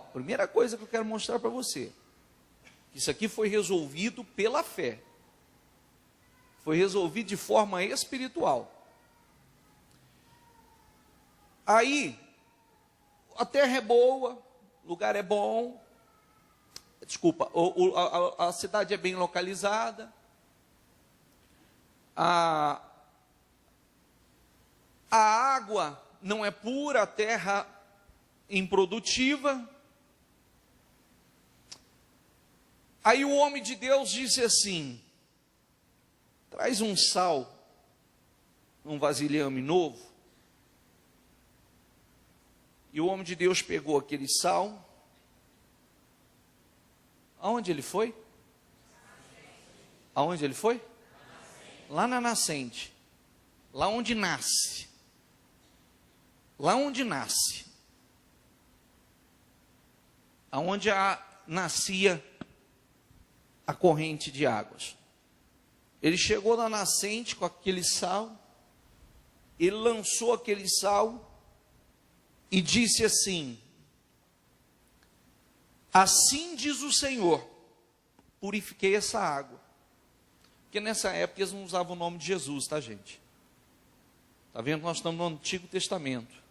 primeira coisa que eu quero mostrar para você, isso aqui foi resolvido pela fé, foi resolvido de forma espiritual. Aí, a terra é boa, o lugar é bom, desculpa, a cidade é bem localizada, a água não é pura, a terra improdutiva. Aí o homem de Deus disse assim: traz um sal, um vasilhame novo. E o homem de Deus pegou aquele sal. Aonde ele foi? Aonde ele foi? Lá na nascente. Lá onde nasce. Lá onde nasce. Aonde nascia a corrente de águas. Ele chegou na nascente com aquele sal. Ele lançou aquele sal e disse assim: assim diz o Senhor, purifiquei essa água. Porque nessa época eles não usavam o nome de Jesus, tá, gente? Está vendo? Nós estamos no Antigo Testamento.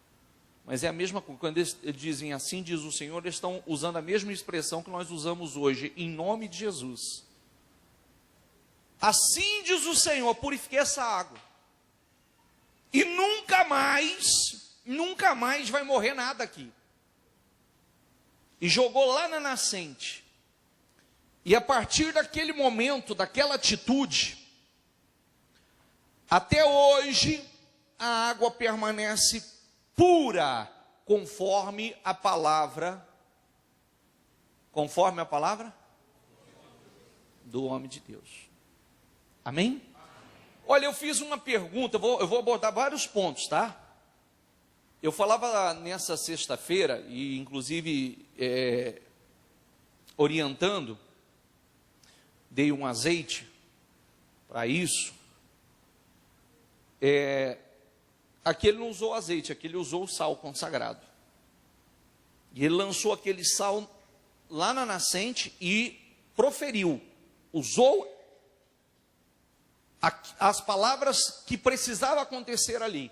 Mas é a mesma coisa. Quando eles dizem assim diz o Senhor, eles estão usando a mesma expressão que nós usamos hoje, em nome de Jesus. Assim diz o Senhor, purifiquei essa água. E nunca mais vai morrer nada aqui. E jogou lá na nascente. E a partir daquele momento, daquela atitude, até hoje, a água permanece pura, conforme a palavra do homem de Deus. Amém? Olha, eu fiz uma pergunta, eu vou abordar vários pontos, tá? Eu falava nessa sexta-feira, e inclusive orientando, dei um azeite para isso. Aqui ele não usou azeite, aqui ele usou o sal consagrado. E ele lançou aquele sal lá na nascente e proferiu, usou as palavras que precisava acontecer ali.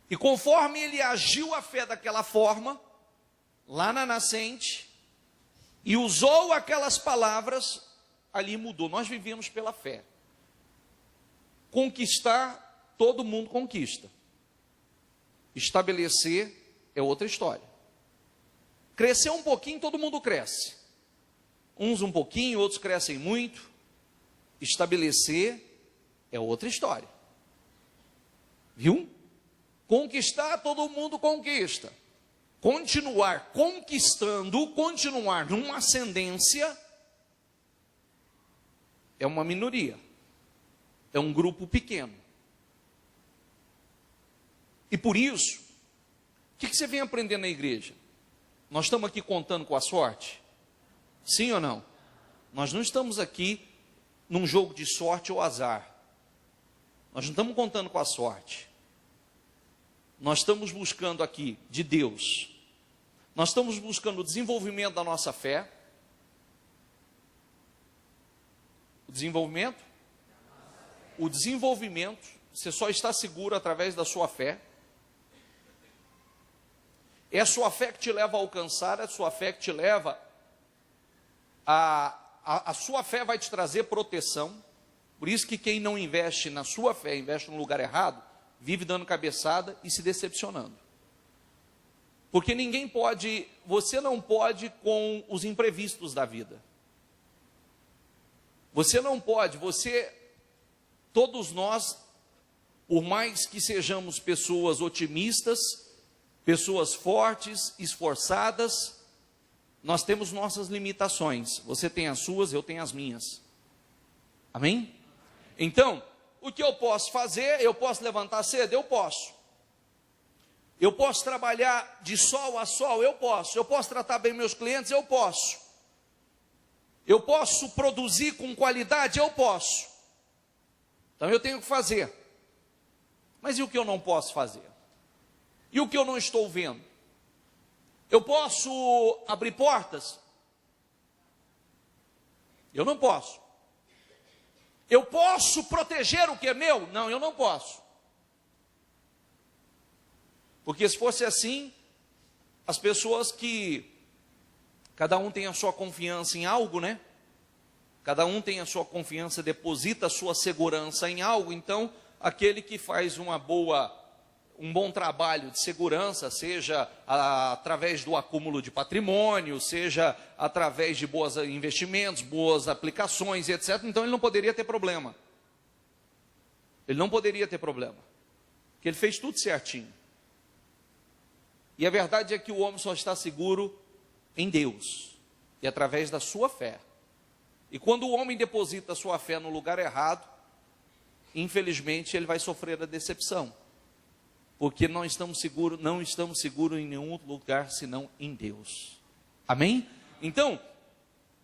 E conforme ele agiu a fé daquela forma, lá na nascente, e usou aquelas palavras, ali mudou. Nós vivemos pela fé. Conquistar, todo mundo conquista. Estabelecer é outra história. Crescer um pouquinho, todo mundo cresce. Uns um pouquinho, outros crescem muito. Estabelecer é outra história. Viu? Conquistar, todo mundo conquista. Continuar conquistando, continuar numa ascendência, é uma minoria. É um grupo pequeno. E por isso, o que você vem aprendendo na igreja? Nós estamos aqui contando com a sorte? Sim ou não? Nós não estamos aqui num jogo de sorte ou azar. Nós não estamos contando com a sorte. Nós estamos buscando aqui de Deus. Nós estamos buscando o desenvolvimento da nossa fé. O desenvolvimento? O desenvolvimento, você só está seguro através da sua fé. É a sua fé que te leva a alcançar, é a sua fé que te leva a sua fé vai te trazer proteção. Por isso que quem não investe na sua fé, investe no lugar errado, vive dando cabeçada e se decepcionando. Porque você não pode com os imprevistos da vida. Você não pode, todos nós, por mais que sejamos pessoas otimistas, pessoas fortes, esforçadas, nós temos nossas limitações. Você tem as suas, eu tenho as minhas. Amém? Então, o que eu posso fazer? Eu posso levantar cedo? Eu posso. Eu posso trabalhar de sol a sol? Eu posso. Eu posso tratar bem meus clientes? Eu posso. Eu posso produzir com qualidade? Eu posso. Então eu tenho que fazer. Mas e o que eu não posso fazer? E o que eu não estou vendo? Eu posso abrir portas? Eu não posso. Eu posso proteger o que é meu? Não, eu não posso. Porque se fosse assim, as pessoas que cada um tem a sua confiança em algo, né? Cada um tem a sua confiança, deposita a sua segurança em algo. Então, aquele que faz um bom trabalho de segurança, seja através do acúmulo de patrimônio, seja através de bons investimentos, boas aplicações, etc. Então, ele não poderia ter problema. Ele não poderia ter problema. Porque ele fez tudo certinho. E a verdade é que o homem só está seguro em Deus e através da sua fé. E quando o homem deposita a sua fé no lugar errado, infelizmente ele vai sofrer a decepção, porque não estamos seguros em nenhum outro lugar senão em Deus. Amém? Então,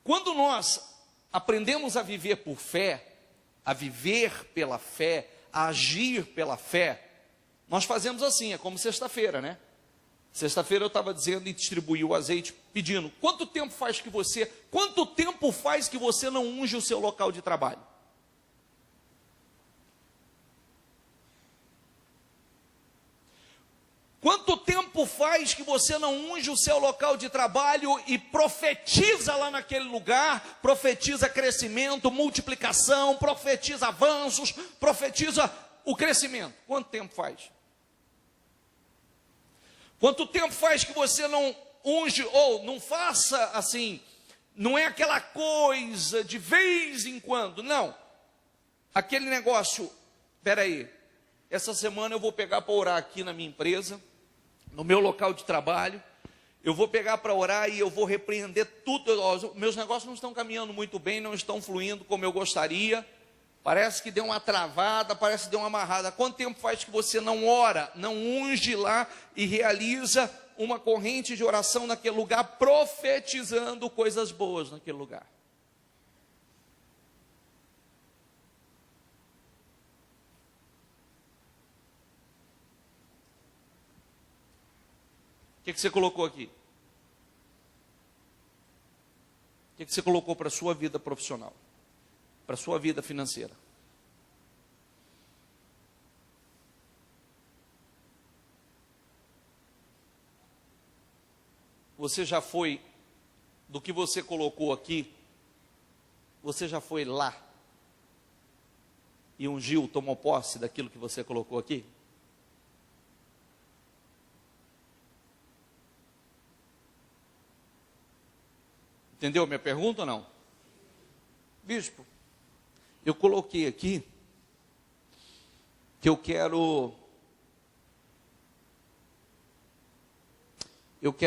quando nós aprendemos a viver por fé, a viver pela fé, a agir pela fé, nós fazemos assim, é como sexta-feira, né? Sexta-feira eu estava dizendo e distribuí o azeite, pedindo, quanto tempo faz que você não unge o seu local de trabalho? Quanto tempo faz que você não unge o seu local de trabalho e profetiza lá naquele lugar, profetiza crescimento, multiplicação, profetiza avanços, profetiza o crescimento? Quanto tempo faz? Quanto tempo faz que você não unge, ou não faça assim, não é aquela coisa de vez em quando, não. Aquele negócio, espera aí, essa semana eu vou pegar para orar aqui na minha empresa, no meu local de trabalho, eu vou pegar para orar e eu vou repreender tudo. Meus negócios não estão caminhando muito bem, não estão fluindo como eu gostaria, parece que deu uma travada, parece que deu uma amarrada. Quanto tempo faz que você não ora, não unge lá e realiza uma corrente de oração naquele lugar, profetizando coisas boas naquele lugar? O que você colocou aqui? O que você colocou para a sua vida profissional? Para a sua vida financeira? Você já foi, do que você colocou aqui, você já foi lá e ungiu, tomou posse daquilo que você colocou aqui? Entendeu a minha pergunta ou não? Bispo, eu coloquei aqui que eu quero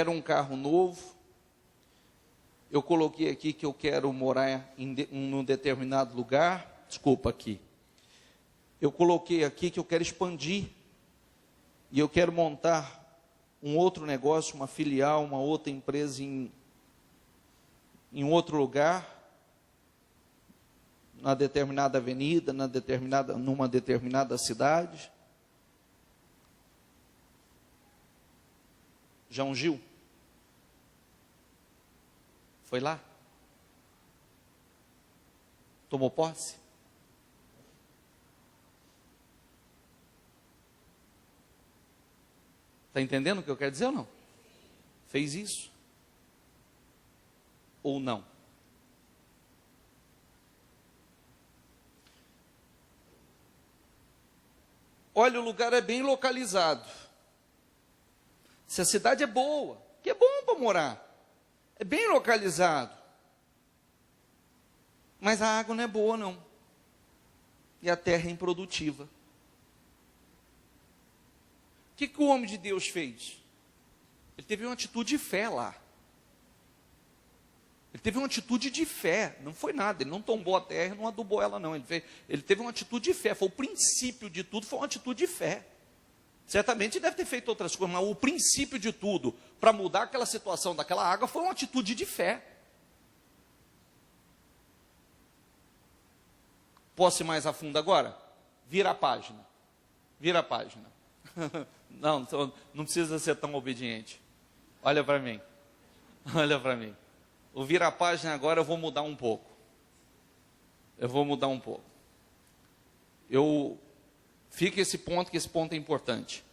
um carro novo. Eu coloquei aqui que eu quero morar em um determinado lugar. Desculpa aqui. Eu coloquei aqui que eu quero expandir. E eu quero montar um outro negócio, uma filial, uma outra empresa em outro lugar, na determinada avenida, numa determinada cidade. Já ungiu? Foi lá? Tomou posse? Está entendendo o que eu quero dizer ou não? Fez isso? Ou não? Olha, o lugar é bem localizado. Se a cidade é boa, que é bom para morar, é bem localizado. Mas a água não é boa, não. E a terra é improdutiva. O que o homem de Deus fez? Ele teve uma atitude de fé lá. Ele teve uma atitude de fé, não foi nada, ele não tombou a terra, não adubou ela não, ele teve uma atitude de fé, foi o princípio de tudo, foi uma atitude de fé. Certamente deve ter feito outras coisas, mas o princípio de tudo, para mudar aquela situação daquela água, foi uma atitude de fé. Posso ir mais a fundo agora? Vira a página. Vira a página. Não precisa ser tão obediente. Olha para mim. Olha para mim. O virar a página agora eu vou mudar um pouco. Fica esse ponto, que esse ponto é importante.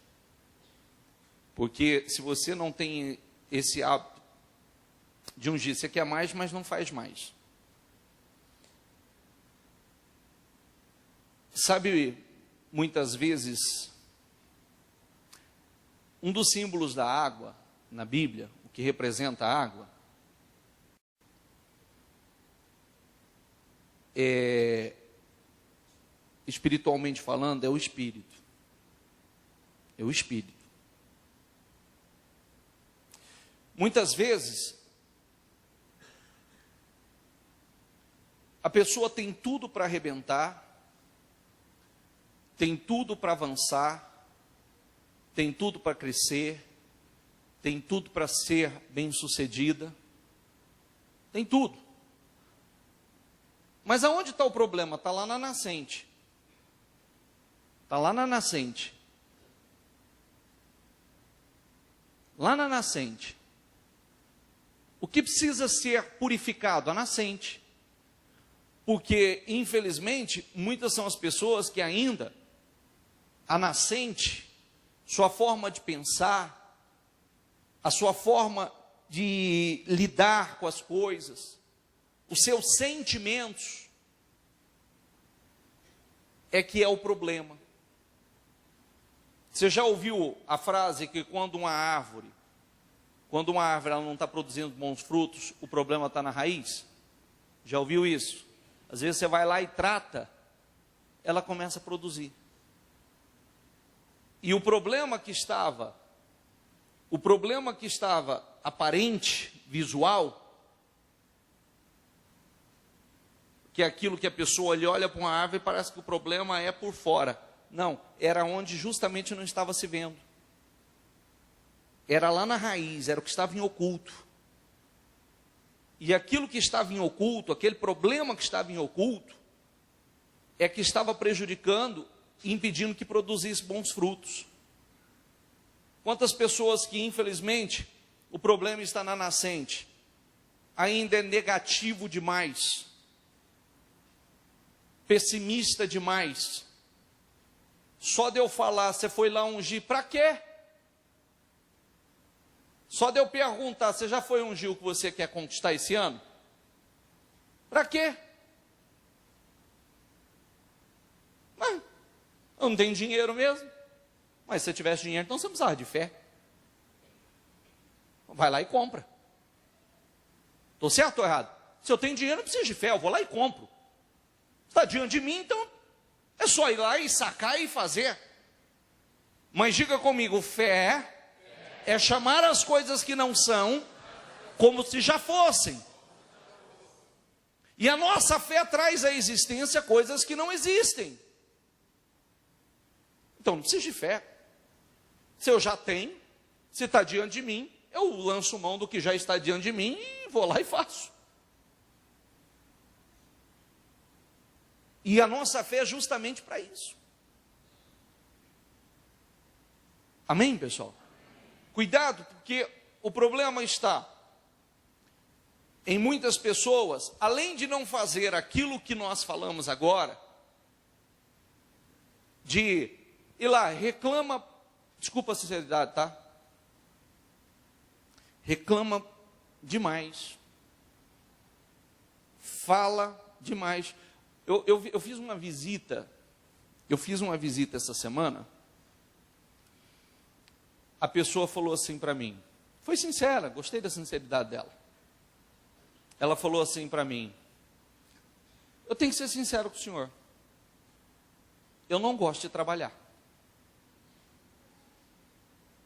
Porque se você não tem esse hábito de ungir, você quer mais, mas não faz mais. Sabe, muitas vezes, um dos símbolos da água na Bíblia, o que representa a água, espiritualmente falando, é o Espírito. É o Espírito. Muitas vezes, a pessoa tem tudo para arrebentar, tem tudo para avançar, tem tudo para crescer, tem tudo para ser bem-sucedida, tem tudo. Mas aonde está o problema? Está lá na nascente. Está lá na nascente. Lá na nascente. O que precisa ser purificado? A nascente. Porque, infelizmente, muitas são as pessoas que ainda, a nascente, sua forma de pensar, a sua forma de lidar com as coisas, os seus sentimentos, é que é o problema. Você já ouviu a frase que quando uma árvore ela não está produzindo bons frutos, o problema está na raiz? Já ouviu isso? Às vezes você vai lá e trata, ela começa a produzir. E o problema que estava aparente, visual, que é aquilo que a pessoa olha para uma árvore e parece que o problema é por fora. Não, era onde justamente não estava se vendo. Era lá na raiz, era o que estava em oculto. E aquilo que estava em oculto, aquele problema que estava em oculto, é que estava prejudicando e impedindo que produzisse bons frutos. Quantas pessoas que, infelizmente, o problema está na nascente, ainda é negativo demais, pessimista demais. Só de eu falar, você foi lá ungir, para quê? Só de eu perguntar, você já foi ungir o que você quer conquistar esse ano? Para quê? Mas eu não tenho dinheiro mesmo. Mas se você tivesse dinheiro, então você não precisava de fé. Vai lá e compra. Estou certo ou errado? Se eu tenho dinheiro, não preciso de fé, eu vou lá e compro. Está diante de mim, então é só ir lá e sacar e fazer. Mas diga comigo, fé é chamar as coisas que não são como se já fossem. E a nossa fé traz à existência coisas que não existem. Então não precisa de fé. Se eu já tenho, se está diante de mim, eu lanço mão do que já está diante de mim e vou lá e faço. E a nossa fé é justamente para isso. Amém, pessoal? Cuidado, porque o problema está em muitas pessoas, além de não fazer aquilo que nós falamos agora, de ir lá, reclama, desculpa a sinceridade, tá? Reclama demais, fala demais. Eu fiz uma visita essa semana. A pessoa falou assim para mim, foi sincera, gostei da sinceridade dela. Ela falou assim para mim, eu tenho que ser sincero com o senhor, eu não gosto de trabalhar.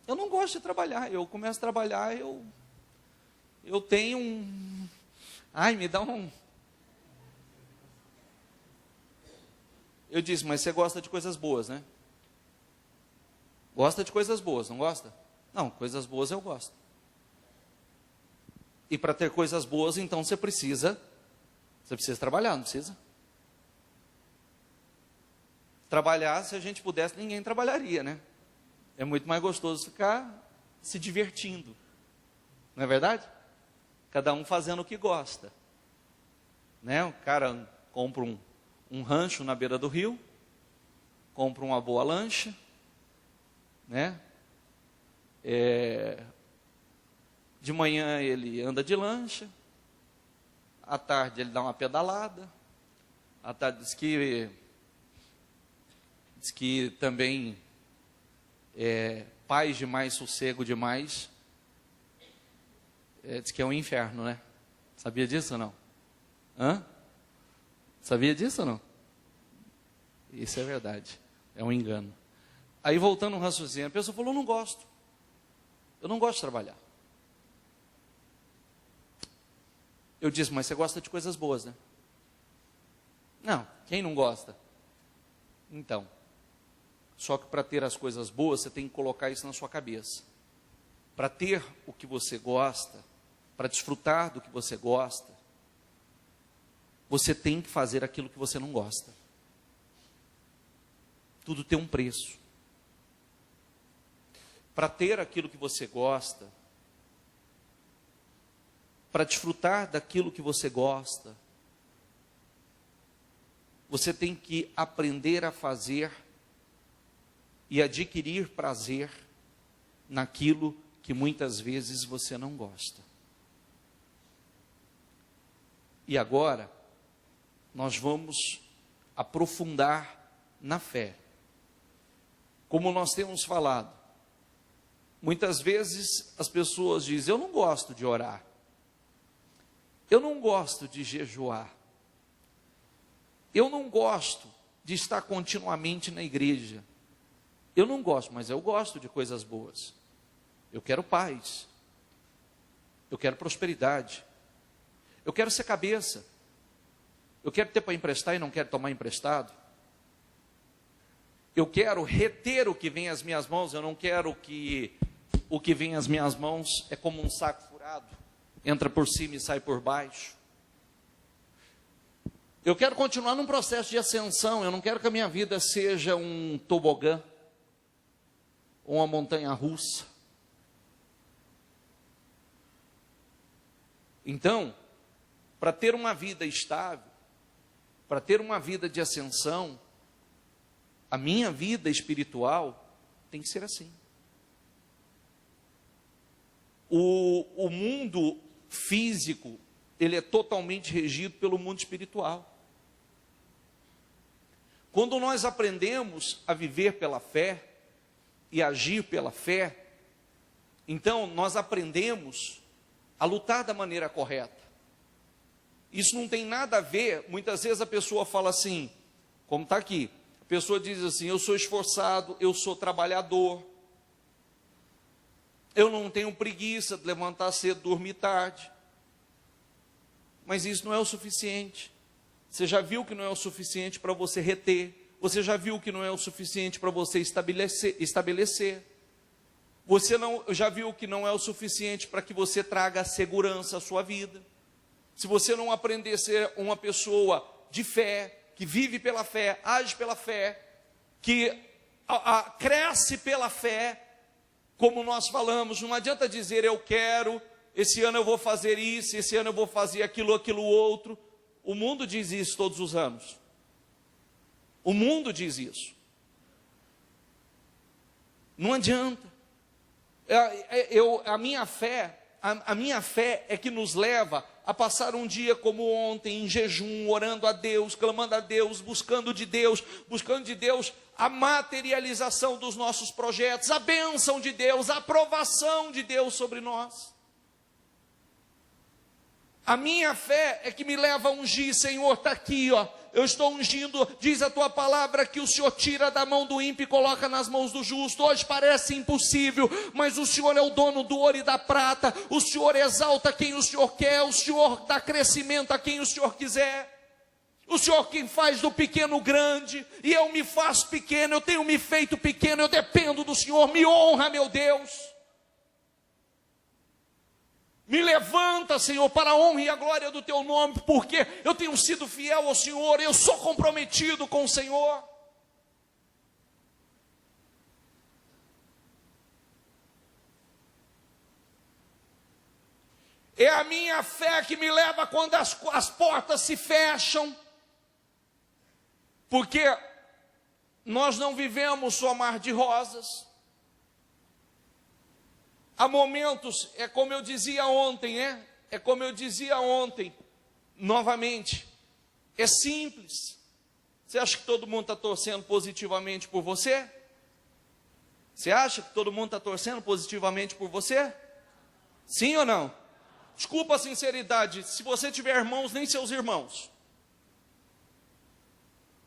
Eu não gosto de trabalhar, eu começo a trabalhar, eu tenho um, me dá um... Eu disse, mas você gosta de coisas boas, né? Gosta de coisas boas, não gosta? Não, coisas boas eu gosto. E para ter coisas boas, então você precisa trabalhar, não precisa? Trabalhar, se a gente pudesse, ninguém trabalharia, né? É muito mais gostoso ficar se divertindo. Não é verdade? Cada um fazendo o que gosta. Né? O cara compra um rancho na beira do rio, compra uma boa lancha, né? De manhã ele anda de lancha, à tarde ele dá uma pedalada, à tarde diz que também paz demais, sossego demais, diz que é um inferno, né? Sabia disso ou não? Sabia disso ou não? Isso é verdade, é um engano. Aí voltando ao raciocínio, a pessoa falou, eu não gosto de trabalhar. Eu disse, mas você gosta de coisas boas, né? Não, quem não gosta? Então, só que para ter as coisas boas, você tem que colocar isso na sua cabeça. Para ter o que você gosta, para desfrutar do que você gosta, você tem que fazer aquilo que você não gosta. Tudo tem um preço. Para ter aquilo que você gosta, para desfrutar daquilo que você gosta, você tem que aprender a fazer e adquirir prazer naquilo que muitas vezes você não gosta. E agora, nós vamos aprofundar na fé. Como nós temos falado, muitas vezes as pessoas dizem, eu não gosto de orar, eu não gosto de jejuar, eu não gosto de estar continuamente na igreja, eu não gosto, mas eu gosto de coisas boas, eu quero paz, eu quero prosperidade, eu quero ser cabeça, eu quero ter para emprestar e não quero tomar emprestado, eu quero reter o que vem às minhas mãos, eu não quero que o que vem às minhas mãos é como um saco furado, entra por cima e sai por baixo. Eu quero continuar num processo de ascensão, eu não quero que a minha vida seja um tobogã, ou uma montanha russa. Então, para ter uma vida estável, para ter uma vida de ascensão, a minha vida espiritual tem que ser assim. O mundo físico, ele é totalmente regido pelo mundo espiritual. Quando nós aprendemos a viver pela fé e agir pela fé, então nós aprendemos a lutar da maneira correta. Isso não tem nada a ver, muitas vezes a pessoa fala assim, como está aqui, a pessoa diz assim, eu sou esforçado, eu sou trabalhador, eu não tenho preguiça de levantar cedo, dormir tarde. Mas isso não é o suficiente. Você já viu que não é o suficiente para você reter. Você já viu que não é o suficiente para você estabelecer. Você já viu que não é o suficiente para que você traga segurança à sua vida. Se você não aprender a ser uma pessoa de fé, que vive pela fé, age pela fé, que cresce pela fé, como nós falamos, não adianta dizer eu quero, esse ano eu vou fazer isso, esse ano eu vou fazer aquilo outro. O mundo diz isso todos os anos. O mundo diz isso. Não adianta. A minha fé é que nos leva a passar um dia como ontem, em jejum, orando a Deus, clamando a Deus, buscando de Deus a materialização dos nossos projetos, a bênção de Deus, a aprovação de Deus sobre nós. A minha fé é que me leva a ungir, Senhor, está aqui, ó. Eu estou ungindo, diz a tua palavra que o Senhor tira da mão do ímpio e coloca nas mãos do justo. Hoje parece impossível, mas o Senhor é o dono do ouro e da prata. O Senhor exalta quem o Senhor quer, o Senhor dá crescimento a quem o Senhor quiser. O Senhor quem faz do pequeno grande, e eu me faço pequeno, eu tenho me feito pequeno, eu dependo do Senhor, me honra, meu Deus. Me levanta, Senhor, para a honra e a glória do teu nome, porque eu tenho sido fiel ao Senhor, eu sou comprometido com o Senhor. É a minha fé que me leva quando as portas se fecham. Porque nós não vivemos só mar de rosas. Há momentos, é como eu dizia ontem, né? É como eu dizia ontem, novamente. É simples. Você acha que todo mundo está torcendo positivamente por você? Você acha que todo mundo está torcendo positivamente por você? Sim ou não? Desculpa a sinceridade, se você tiver irmãos, nem seus irmãos.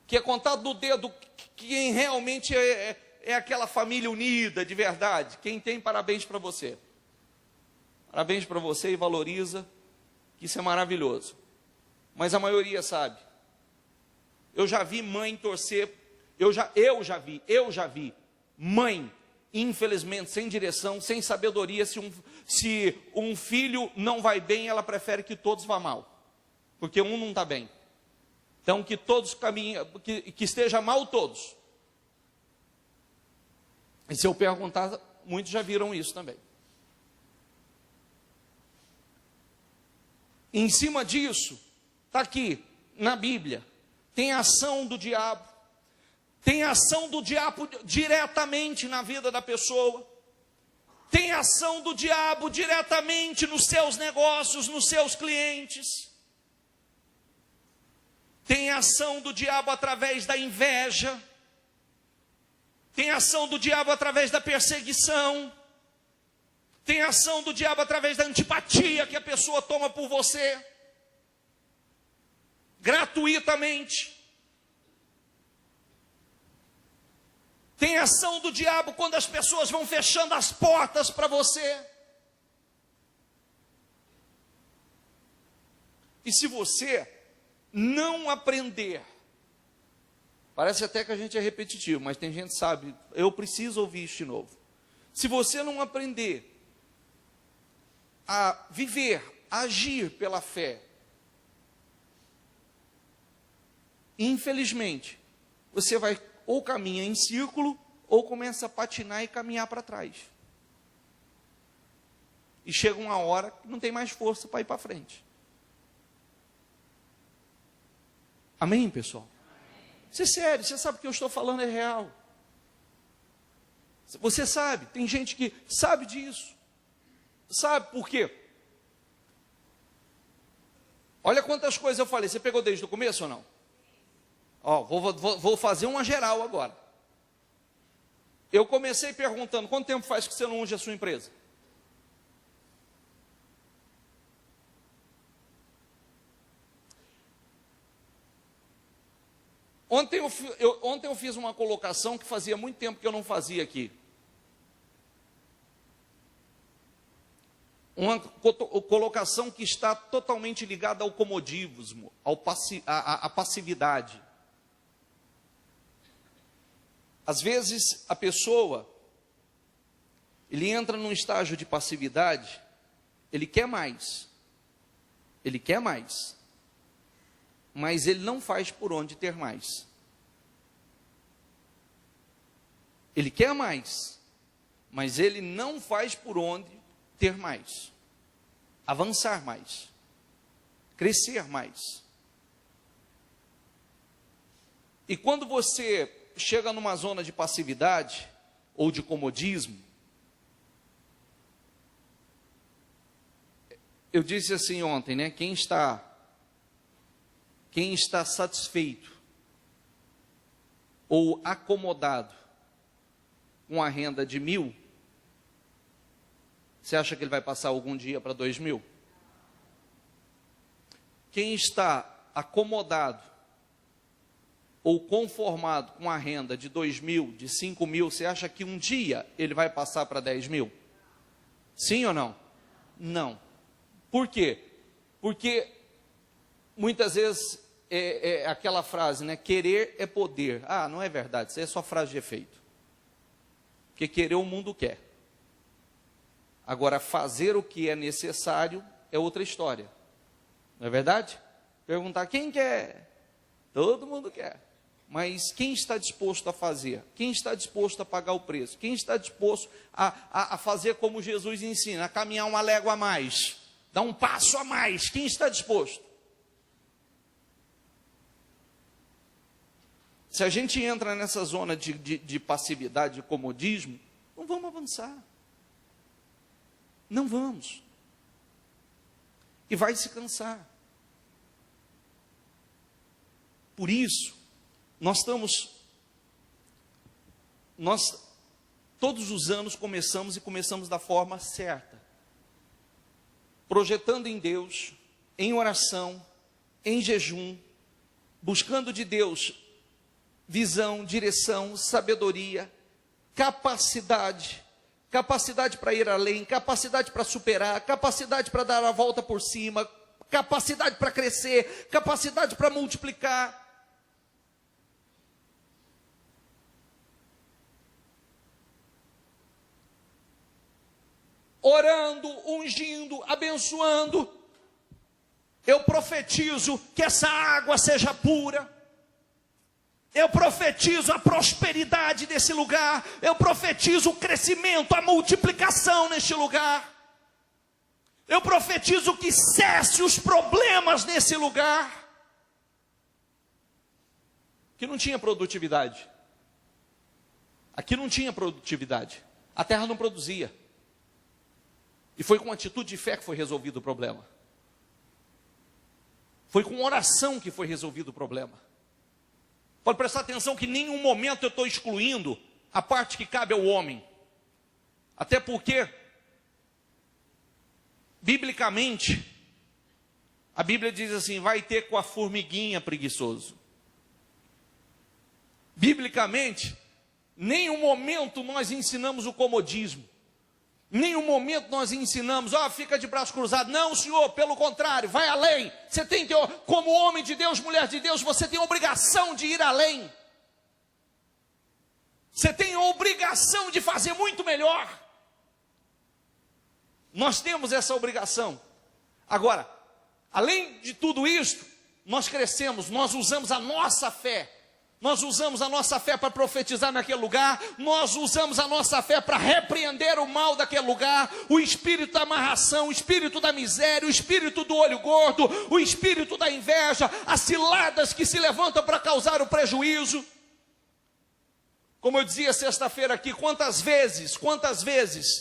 Que é contado no dedo quem realmente é aquela família unida, de verdade. Quem tem, parabéns para você. Parabéns para você e valoriza, que isso é maravilhoso. Mas a maioria sabe. Eu já vi mãe torcer, eu já vi mãe, infelizmente, sem direção, sem sabedoria, se um filho não vai bem, ela prefere que todos vá mal, porque um não está bem. Então, que todos caminhem, que esteja mal todos. E se eu perguntar, muitos já viram isso também. Em cima disso, está aqui, na Bíblia, tem a ação do diabo. Tem a ação do diabo diretamente na vida da pessoa. Tem a ação do diabo diretamente nos seus negócios, nos seus clientes. Tem a ação do diabo através da inveja. Tem a ação do diabo através da perseguição. Tem a ação do diabo através da antipatia que a pessoa toma por você. Gratuitamente. Tem a ação do diabo quando as pessoas vão fechando as portas para você. E se você não aprender, parece até que a gente é repetitivo, mas tem gente que sabe, eu preciso ouvir isso de novo. Se você não aprender a viver, a agir pela fé, infelizmente, você vai ou caminha em círculo, ou começa a patinar e caminhar para trás. E chega uma hora que não tem mais força para ir para frente. Amém, pessoal? Isso é sério, você sabe que eu estou falando é real. Você sabe, tem gente que sabe disso. Sabe por quê? Olha quantas coisas eu falei, você pegou desde o começo ou não? Ó, vou fazer uma geral agora. Eu comecei perguntando, quanto tempo faz que você não unge a sua empresa? Ontem eu fiz uma colocação que fazia muito tempo que eu não fazia aqui. Uma colocação que está totalmente ligada ao comodismo, à passividade. Às vezes a pessoa, ele entra num estágio de passividade, ele quer mais, mas ele não faz por onde ter mais. Ele quer mais, mas ele não faz por onde ter mais, avançar mais, crescer mais. E quando você chega numa zona de passividade ou de comodismo, eu disse assim ontem, né? Quem está satisfeito ou acomodado com a renda de 1.000, você acha que ele vai passar algum dia para 2.000? Quem está acomodado ou conformado com a renda de 2.000, de 5.000, você acha que um dia ele vai passar para 10.000? Sim ou não? Não. Por quê? Porque muitas vezes é aquela frase, né? Querer é poder. Ah, não é verdade, isso é só frase de efeito. Porque querer o mundo quer. Agora, fazer o que é necessário é outra história. Não é verdade? Perguntar quem quer? Todo mundo quer. Mas quem está disposto a fazer? Quem está disposto a pagar o preço? Quem está disposto a fazer como Jesus ensina, a caminhar uma légua a mais? dar um passo a mais. Quem está disposto? Se a gente entra nessa zona de passividade, de comodismo, não vamos avançar. Não vamos. E vai se cansar. Por isso, nós todos os anos começamos da forma certa. Projetando em Deus, em oração, em jejum, buscando de Deus visão, direção, sabedoria, capacidade para ir além, capacidade para superar, capacidade para dar a volta por cima, capacidade para crescer, capacidade para multiplicar. Orando, ungindo, abençoando. Eu profetizo que essa água seja pura. Eu profetizo a prosperidade desse lugar. Eu profetizo o crescimento, a multiplicação neste lugar. Eu profetizo que cesse os problemas nesse lugar. Aqui não tinha produtividade. Aqui não tinha produtividade. A terra não produzia. E foi com atitude de fé que foi resolvido o problema. Foi com oração que foi resolvido o problema. Pode prestar atenção que em nenhum momento eu estou excluindo a parte que cabe ao homem. Até porque, biblicamente, a Bíblia diz assim, vai ter com a formiguinha preguiçoso. Biblicamente, nenhum momento nós ensinamos o comodismo. Em nenhum momento nós ensinamos, fica de braço cruzado. Não, Senhor, pelo contrário, vai além. Você tem que, como homem de Deus, mulher de Deus, você tem a obrigação de ir além. Você tem a obrigação de fazer muito melhor. Nós temos essa obrigação. Agora, além de tudo isso, nós crescemos, nós usamos a nossa fé. Nós usamos a nossa fé para profetizar naquele lugar. Nós usamos a nossa fé para repreender o mal daquele lugar. O espírito da amarração, o espírito da miséria, o espírito do olho gordo, o espírito da inveja, as ciladas que se levantam para causar o prejuízo. Como eu dizia sexta-feira aqui, quantas vezes,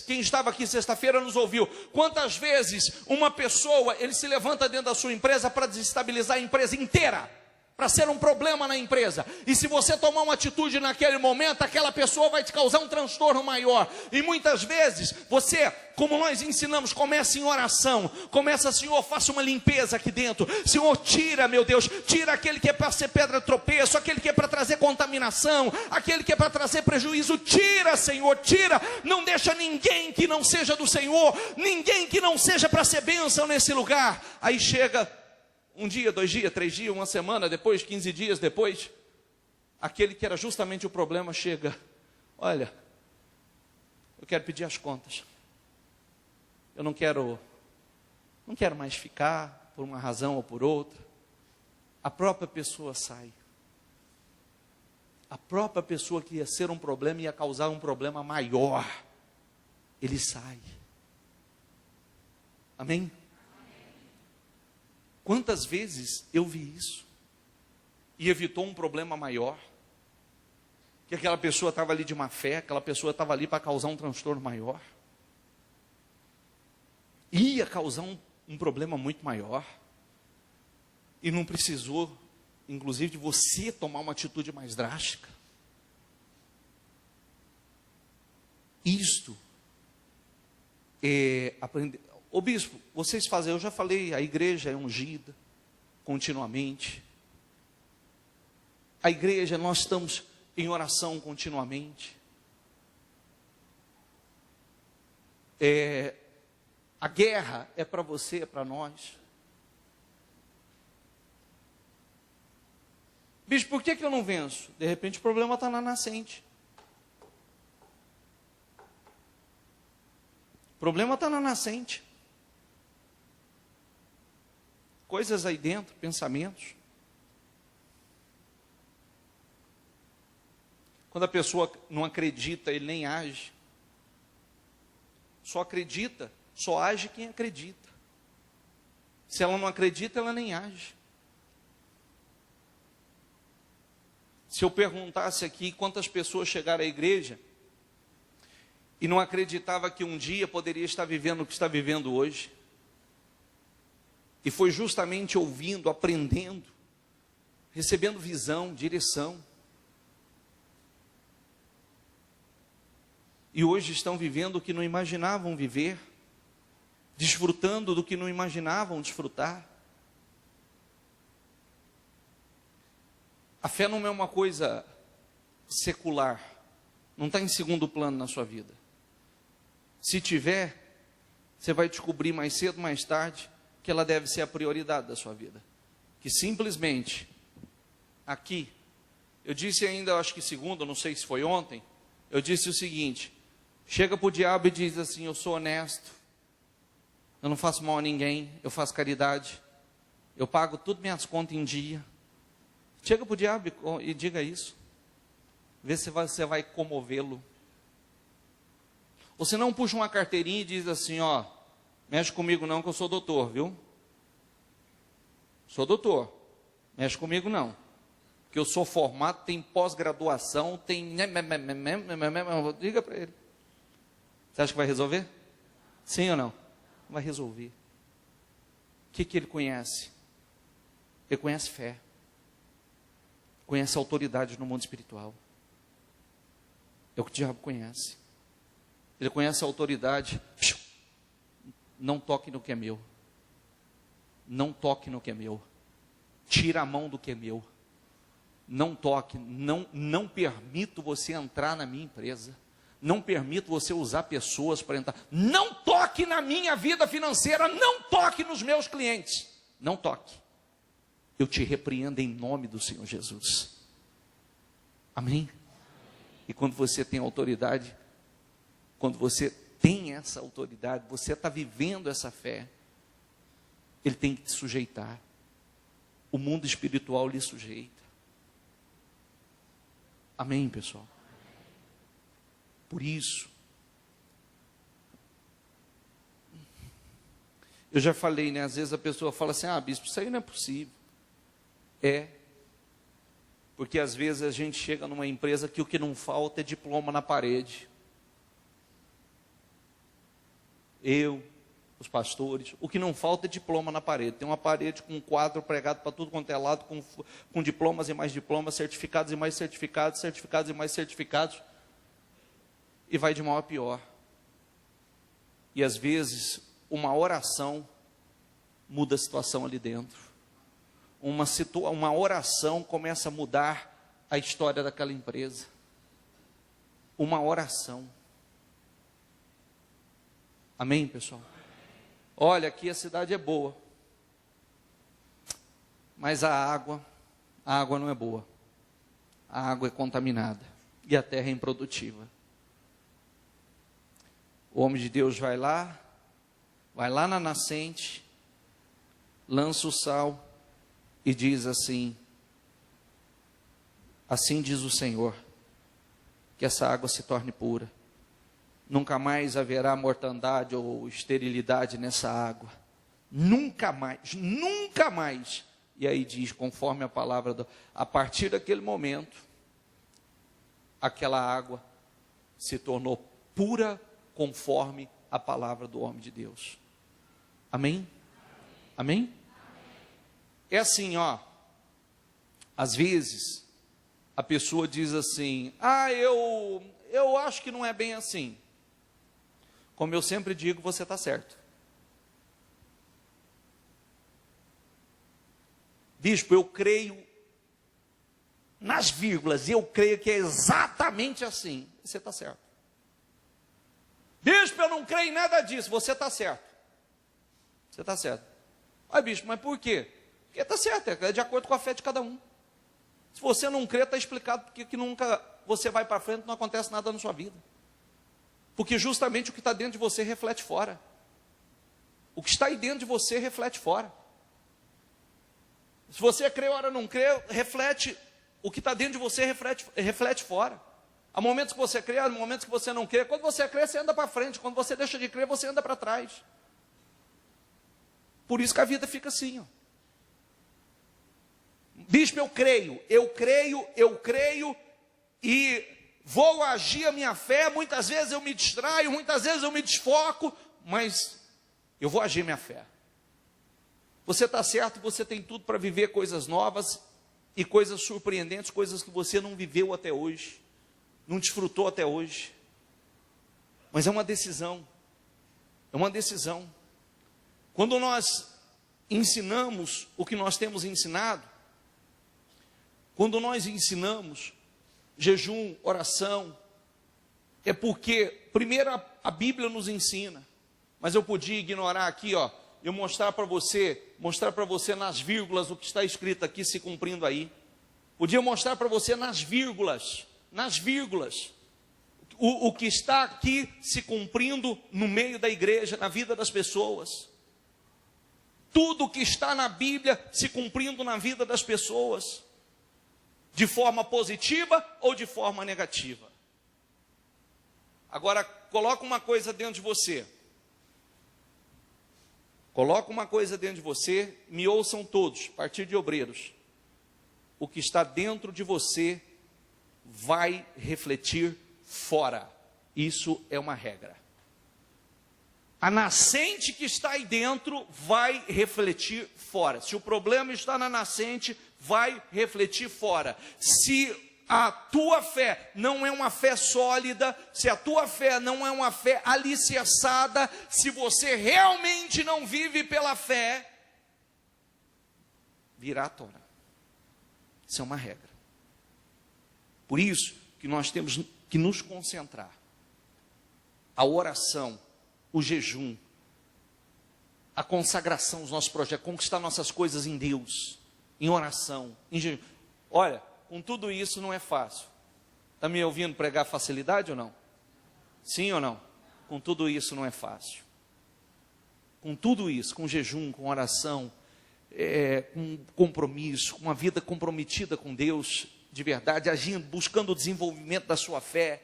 quem estava aqui sexta-feira nos ouviu, quantas vezes uma pessoa, ele se levanta dentro da sua empresa para desestabilizar a empresa inteira, para ser um problema na empresa. E se você tomar uma atitude naquele momento, aquela pessoa vai te causar um transtorno maior. E muitas vezes, você, como nós ensinamos, começa em oração. Começa, Senhor, faça uma limpeza aqui dentro. Senhor, tira, meu Deus, tira aquele que é para ser pedra de tropeço, aquele que é para trazer contaminação, aquele que é para trazer prejuízo. Tira, Senhor, tira. Não deixa ninguém que não seja do Senhor, ninguém que não seja para ser bênção nesse lugar. Aí chega um dia, 2 dias, 3 dias, uma semana depois, 15 dias depois, aquele que era justamente o problema chega. Olha, eu quero pedir as contas. Eu não quero mais ficar por uma razão ou por outra. A própria pessoa sai. A própria pessoa que ia ser um problema, ia causar um problema maior. Ele sai. Amém? Quantas vezes eu vi isso e evitou um problema maior, que aquela pessoa estava ali de má fé, aquela pessoa estava ali para causar um transtorno maior, ia causar um problema muito maior, e não precisou, inclusive, de você tomar uma atitude mais drástica. Isto é aprender. Ô bispo, vocês fazem, eu já falei, a igreja é ungida continuamente. A igreja, nós estamos em oração continuamente. A guerra é para você, é para nós. Bispo, por que eu não venço? De repente o problema está na nascente. O problema está na nascente. Coisas aí dentro, pensamentos. Quando a pessoa não acredita, ele nem age. Só acredita, só age quem acredita. Se ela não acredita, ela nem age. Se eu perguntasse aqui quantas pessoas chegaram à igreja e não acreditava que um dia poderia estar vivendo o que está vivendo hoje, e foi justamente ouvindo, aprendendo, recebendo visão, direção, e hoje estão vivendo o que não imaginavam viver, desfrutando do que não imaginavam desfrutar. A fé não é uma coisa secular, não está em segundo plano na sua vida. Se tiver, você vai descobrir mais cedo ou mais tarde que ela deve ser a prioridade da sua vida. Que simplesmente, aqui, eu disse ainda, acho que segunda, não sei se foi ontem, eu disse o seguinte: chega para o diabo e diz assim: eu sou honesto, eu não faço mal a ninguém, eu faço caridade, eu pago tudo minhas contas em dia. Chega para o diabo e diga isso. Vê se você vai comovê-lo. Ou se não, puxa uma carteirinha e diz assim: ó, mexe comigo não, que eu sou doutor, viu? Sou doutor, mexe comigo não, que eu sou formado, tem pós-graduação, tem... Diga para ele. Você acha que vai resolver? Sim ou não? Vai resolver. O que ele conhece? Ele conhece fé. Conhece autoridade no mundo espiritual. É o que o diabo conhece. Ele conhece a autoridade. Não toque no que é meu. Não toque no que é meu. Tira a mão do que é meu. Não toque. Não permito você entrar na minha empresa. Não permito você usar pessoas para entrar. Não toque na minha vida financeira. Não toque nos meus clientes. Não toque. Eu te repreendo em nome do Senhor Jesus. Amém? E quando você tem autoridade, quando você tem essa autoridade, você está vivendo essa fé, ele tem que te sujeitar. O mundo espiritual lhe sujeita. Amém, pessoal? Por isso, eu já falei, né? Às vezes a pessoa fala assim: ah, bispo, isso aí não é possível. É, porque às vezes a gente chega numa empresa que o que não falta é diploma na parede. Os pastores, o que não falta é diploma na parede. Tem uma parede com um quadro pregado para tudo quanto é lado, com diplomas e mais diplomas, certificados e mais certificados, certificados e mais certificados, e vai de mal a pior. E às vezes uma oração muda a situação ali dentro. Uma oração começa a mudar a história daquela empresa. Uma oração. Amém, pessoal? Olha, aqui a cidade é boa, mas a água não é boa. A água é contaminada e a terra é improdutiva. O homem de Deus vai lá na nascente, lança o sal e diz assim: assim diz o Senhor, que essa água se torne pura. Nunca mais haverá mortandade ou esterilidade nessa água. Nunca mais, nunca mais. E aí diz, conforme a palavra, a partir daquele momento, aquela água se tornou pura conforme a palavra do homem de Deus. Amém? Amém? É assim, ó. Às vezes, a pessoa diz assim: ah, eu acho que não é bem assim. Como eu sempre digo, você está certo. Bispo, eu creio nas vírgulas, e eu creio que é exatamente assim. Você está certo. Bispo, eu não creio em nada disso. Você está certo. Você está certo. Ai, bispo, mas por quê? Porque está certo, é de acordo com a fé de cada um. Se você não crê, está explicado porque que nunca você vai para frente, não acontece nada na sua vida. Porque justamente o que está dentro de você reflete fora. O que está aí dentro de você reflete fora. Se você crê, ora não crê, reflete. O que está dentro de você reflete fora. Há momentos que você crê, há momentos que você não crê. Quando você crê, você anda para frente. Quando você deixa de crer, você anda para trás. Por isso que a vida fica assim, ó. Bispo, eu creio, e vou agir a minha fé. Muitas vezes eu me distraio, muitas vezes eu me desfoco, mas eu vou agir minha fé. Você está certo, você tem tudo para viver coisas novas e coisas surpreendentes, coisas que você não viveu até hoje, não desfrutou até hoje. Mas é uma decisão, Quando nós ensinamos o que nós temos ensinado, quando nós ensinamos jejum, oração, é porque, primeiro, a Bíblia nos ensina, mas eu podia ignorar aqui, ó, eu mostrar para você nas vírgulas o que está escrito aqui se cumprindo aí. Podia mostrar para você nas vírgulas, o que está aqui se cumprindo no meio da igreja, na vida das pessoas. Tudo que está na Bíblia se cumprindo na vida das pessoas, de forma positiva ou de forma negativa. Agora, coloca uma coisa dentro de você. Me ouçam todos, a partir de obreiros. O que está dentro de você vai refletir fora. Isso é uma regra. A nascente que está aí dentro vai refletir fora. Se o problema está na nascente, vai refletir fora. Se a tua fé não é uma fé sólida, se a tua fé não é uma fé alicerçada, se você realmente não vive pela fé, virá à tona. Isso é uma regra. Por isso que nós temos que nos concentrar. A oração, o jejum, a consagração dos nossos projetos, conquistar nossas coisas em Deus, em oração, em jejum. Olha, com tudo isso não é fácil. Está me ouvindo pregar facilidade ou não? Sim ou não? Com tudo isso não é fácil. Com tudo isso, com jejum, com oração, com compromisso, com uma vida comprometida com Deus, de verdade, agindo, buscando o desenvolvimento da sua fé,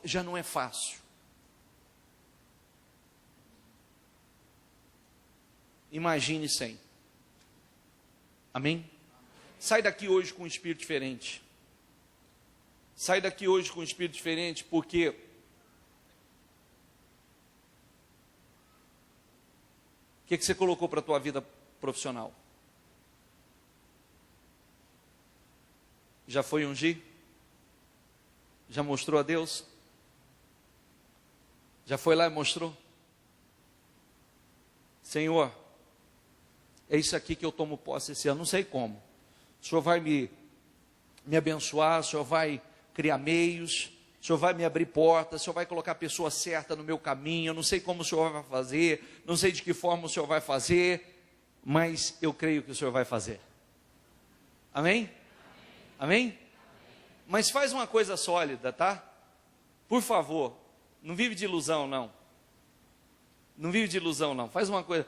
já não é fácil. Imagine sem. Amém? Sai daqui hoje com um espírito diferente. Porque o que você colocou para a tua vida profissional? Já foi ungir? Já mostrou a Deus? Já foi lá e mostrou? Senhor, é isso aqui que eu tomo posse esse ano, não sei como. O Senhor vai me abençoar, o Senhor vai criar meios, o Senhor vai me abrir portas, o Senhor vai colocar a pessoa certa no meu caminho, eu não sei como o Senhor vai fazer, não sei de que forma o Senhor vai fazer, mas eu creio que o Senhor vai fazer. Amém? Amém? Mas faz uma coisa sólida, tá? Por favor, não vive de ilusão, não. Faz uma coisa.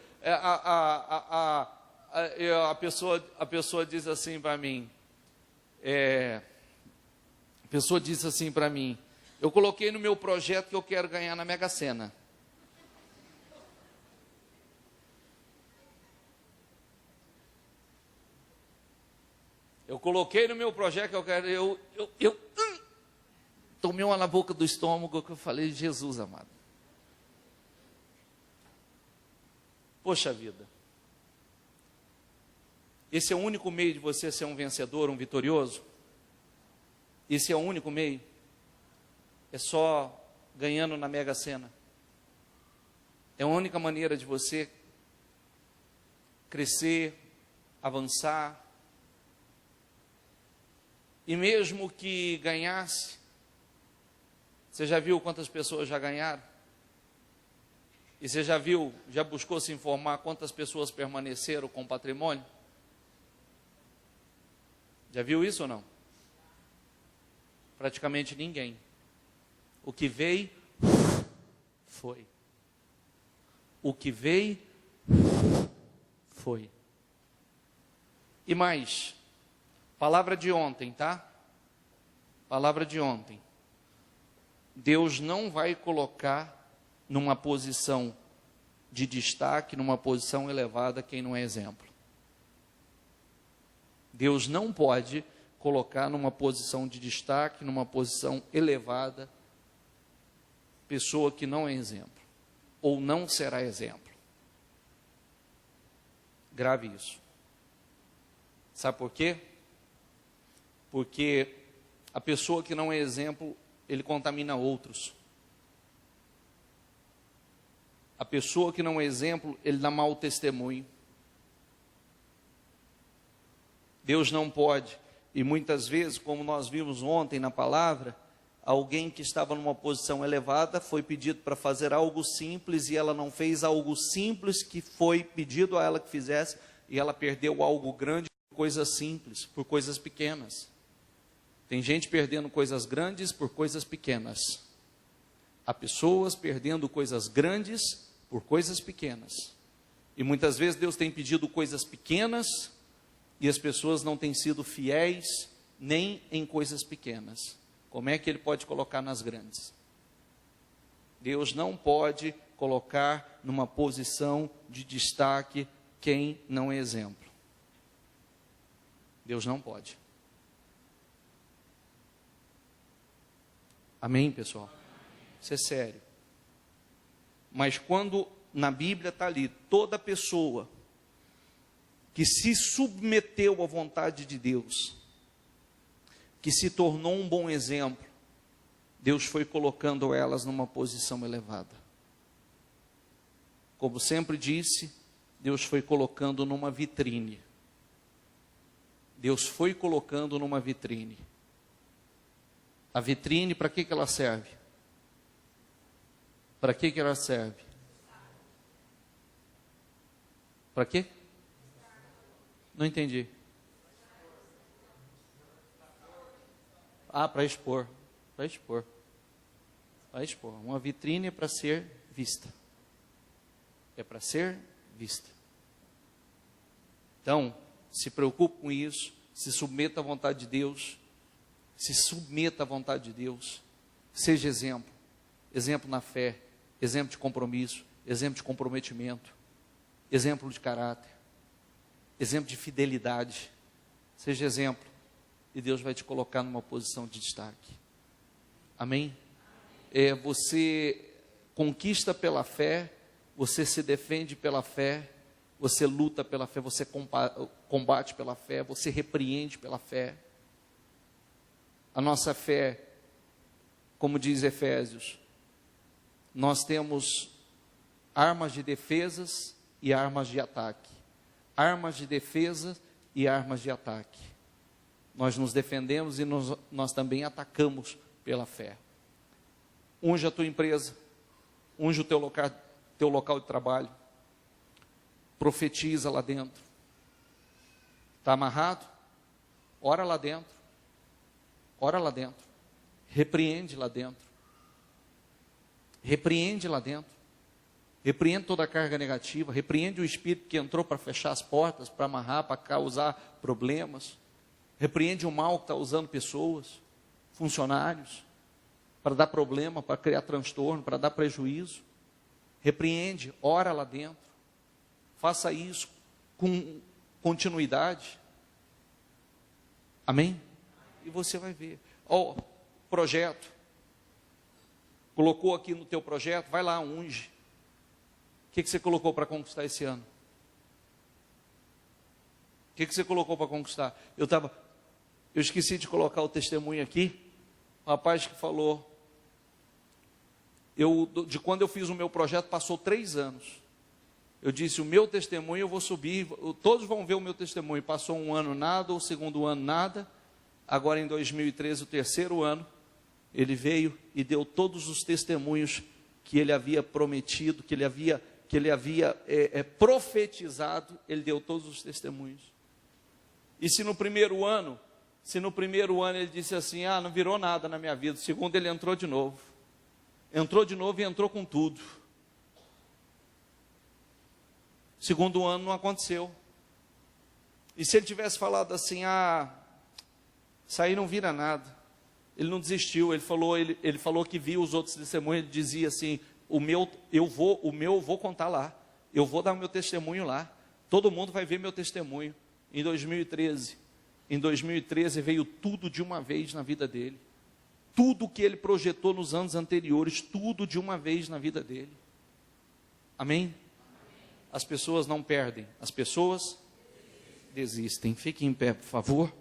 A pessoa diz assim para mim. Eu coloquei no meu projeto que eu quero ganhar na Mega Sena. Tomei uma na boca do estômago que eu falei, Jesus amado. Poxa vida. Esse é o único meio de você ser um vencedor, um vitorioso? Esse é o único meio? É só ganhando na Mega Sena? É a única maneira de você crescer, avançar? E mesmo que ganhasse, você já viu quantas pessoas já ganharam? E você já buscou se informar quantas pessoas permaneceram com patrimônio? Já viu isso ou não? Praticamente ninguém. O que veio, foi. E mais, palavra de ontem, tá? Palavra de ontem. Deus não vai colocar numa posição de destaque, numa posição elevada, quem não é exemplo. Deus não pode colocar numa posição de destaque, numa posição elevada, pessoa que não é exemplo, ou não será exemplo. Grave isso. Sabe por quê? Porque a pessoa que não é exemplo, ele contamina outros. A pessoa que não é exemplo, ele dá mau testemunho. Deus não pode, e muitas vezes, como nós vimos ontem na palavra, alguém que estava numa posição elevada foi pedido para fazer algo simples e ela não fez algo simples que foi pedido a ela que fizesse, e ela perdeu algo grande por coisas simples, por coisas pequenas. Tem gente perdendo coisas grandes por coisas pequenas. Há pessoas perdendo coisas grandes por coisas pequenas. E muitas vezes Deus tem pedido coisas pequenas e as pessoas não têm sido fiéis nem em coisas pequenas. Como é que Ele pode colocar nas grandes? Deus não pode colocar numa posição de destaque quem não é exemplo. Deus não pode. Amém, pessoal? Isso é sério. Mas quando na Bíblia está ali, toda pessoa que se submeteu à vontade de Deus, que se tornou um bom exemplo, Deus foi colocando elas numa posição elevada. Como sempre disse, Deus foi colocando numa vitrine. Deus foi colocando numa vitrine. A vitrine, para que ela serve? Para que ela serve? Para quê? Não entendi. Ah, para expor. Para expor. Para expor. Uma vitrine é para ser vista. É para ser vista. Então, se preocupe com isso. Se submeta à vontade de Deus. Se submeta à vontade de Deus. Seja exemplo. Exemplo na fé. Exemplo de compromisso. Exemplo de comprometimento. Exemplo de caráter. Exemplo de fidelidade. Seja exemplo. E Deus vai te colocar numa posição de destaque. Amém? Você conquista pela fé. Você se defende pela fé. Você luta pela fé. Você combate pela fé. Você repreende pela fé. A nossa fé, como diz Efésios, nós temos armas de defesas e armas de ataque. Armas de defesa e armas de ataque. Nós nos defendemos e nós também atacamos pela fé. Unja a tua empresa, unja o teu local de trabalho, profetiza lá dentro. Está amarrado? Ora lá dentro. Ora lá dentro. Repreende lá dentro. Repreende lá dentro. Repreende toda a carga negativa. Repreende o espírito que entrou para fechar as portas, para amarrar, para causar problemas. Repreende o mal que está usando pessoas, funcionários, para dar problema, para criar transtorno, para dar prejuízo. Repreende, ora lá dentro. Faça isso com continuidade. Amém? E você vai ver. Projeto. Colocou aqui no teu projeto, vai lá, unge. O que você colocou para conquistar esse ano? O que você colocou para conquistar? Eu esqueci de colocar o testemunho aqui. O rapaz que falou, de quando eu fiz o meu projeto, passou 3 anos. Eu disse, o meu testemunho eu vou subir, todos vão ver o meu testemunho. Passou 1 ano nada, o segundo ano nada. Agora em 2013, o 3º ano, ele veio e deu todos os testemunhos que ele havia prometido, que ele havia profetizado, ele deu todos os testemunhos. E se no primeiro ano ele disse assim, não virou nada na minha vida, o segundo ele entrou de novo. Entrou de novo e entrou com tudo. Segundo ano não aconteceu. E se ele tivesse falado assim, isso aí não vira nada. Ele não desistiu, ele falou que viu os outros testemunhos, ele dizia assim, o meu eu vou contar lá. eu vou dar o meu testemunho lá. Todo mundo vai ver meu testemunho. Em 2013. Em 2013 veio tudo de uma vez na vida dele. Tudo que ele projetou nos anos anteriores, tudo de uma vez na vida dele. Amém? As pessoas não perdem, as pessoas desistem. Fiquem em pé, por favor.